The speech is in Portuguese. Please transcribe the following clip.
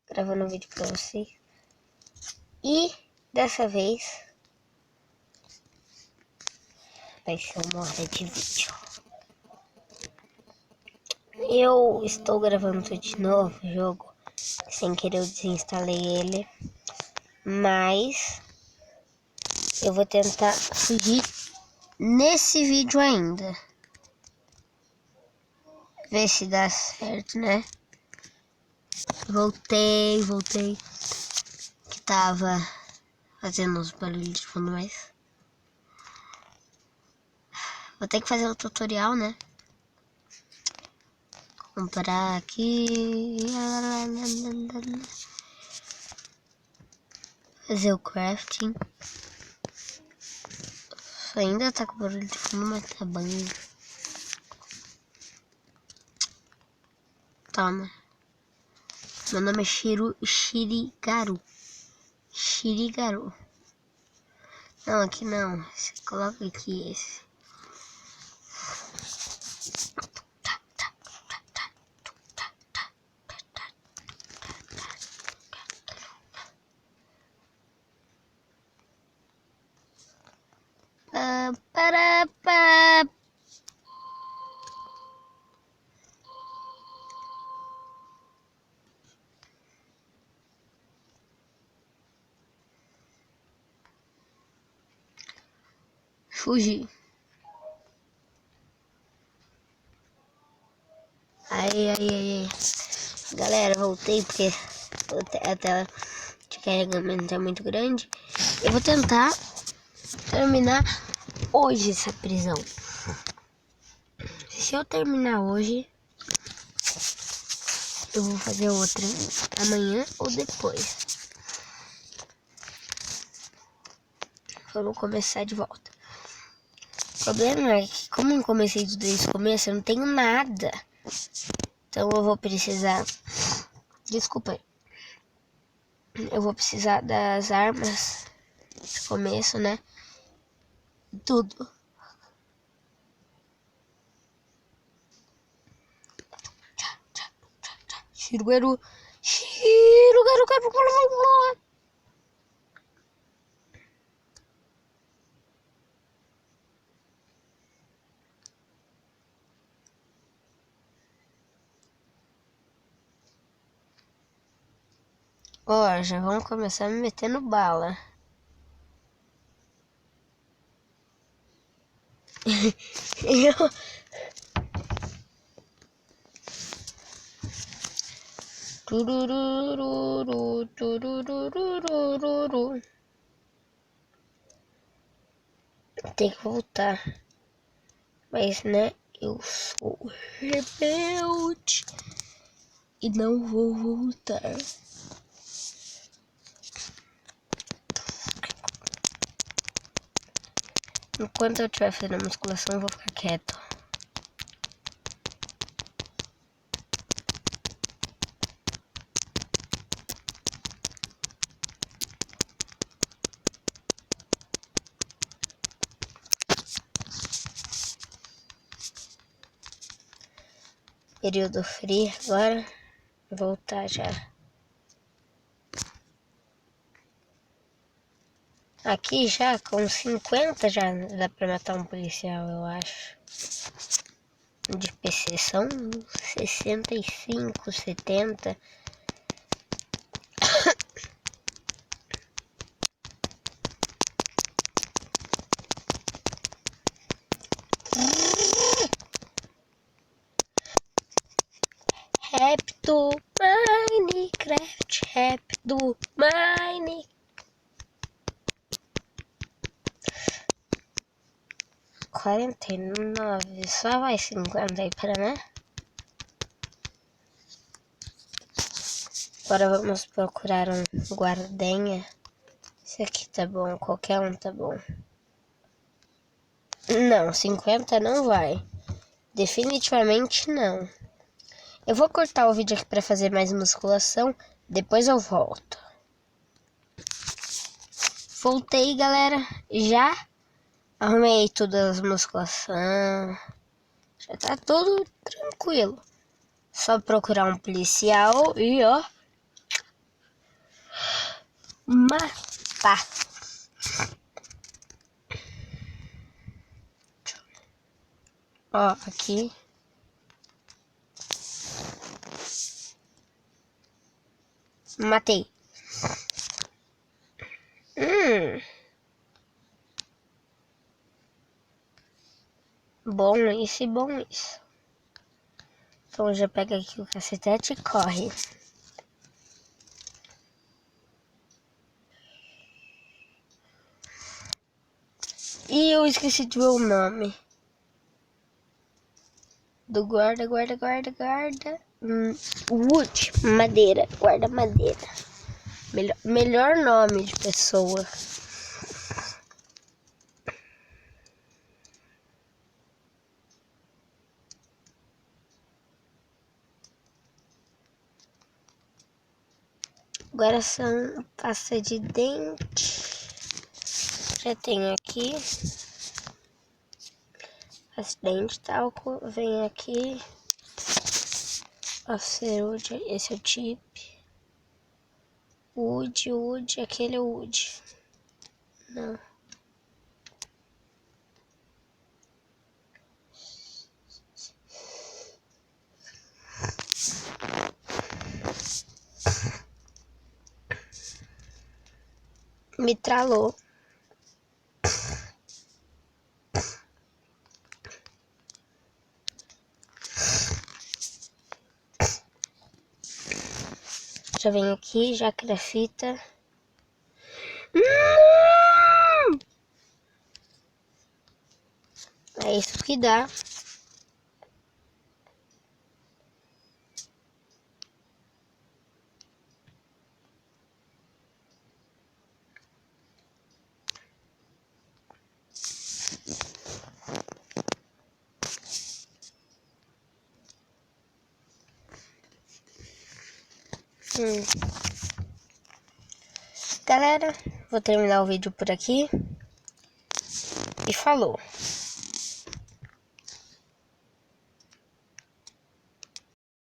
gravando um vídeo pra vocês. E dessa vez vai ser uma hora de vídeo. Eu estou gravando de novo o jogo. Sem querer eu desinstalei ele. Mas eu vou tentar fugir nesse vídeo ainda. Ver se dá certo, né? Voltei. Que tava fazendo uns barulhos de fundo, mas vou ter que fazer o tutorial, né? Comprar aqui. Fazer o crafting. Ainda tá com barulho de fundo, mas tá bom. Toma. Meu nome é Shirigaru. Não, aqui não. Você coloca aqui esse. Fugir. Aí. Galera, voltei porque a tela de carregamento é muito grande. Eu vou tentar terminar hoje essa prisão. Se eu terminar hoje, eu vou fazer outra amanhã ou depois. Vamos começar de volta. O problema é que, como eu comecei desde o começo, eu não tenho nada. Então eu vou precisar... Desculpa aí. Eu vou precisar das armas de começo, né? Tudo. Shirugaru. Ó, já vamos começar me metendo bala. Eu... Tem que voltar. Mas, né, eu sou rebelde e não vou voltar. Enquanto eu estiver fazendo musculação, eu vou ficar quieto. Período frio agora. Voltar já. Aqui já com 50 já dá pra matar um policial, eu acho. De PC são 65, 70. Rap do Minecraft, rap do Minecraft. 49, só vai 50 aí pra mim. Agora vamos procurar um guardenha. Esse aqui tá bom, qualquer um tá bom. Não, 50 não vai. Definitivamente não. Eu vou cortar o vídeo aqui pra fazer mais musculação. Depois eu volto. Voltei, galera. Já arrumei todas as musculação. Já tá tudo tranquilo. Só procurar um policial e ó. matar. Ó, aqui. Matei. Bom isso e bom isso. Então já pega aqui o cacetete e corre. E eu esqueci de ver o nome. Do guarda. Wood, madeira, guarda madeira. Melhor nome de pessoa. Agora são pasta de dente. Já tenho aqui. Pasta de dente, talco. Vem aqui. A cerude, esse é o tip. Wood, aquele é o wood. Não. Me tralou. Já vem aqui, já grafita. É isso que dá. Galera, vou terminar o vídeo por aqui. E falou!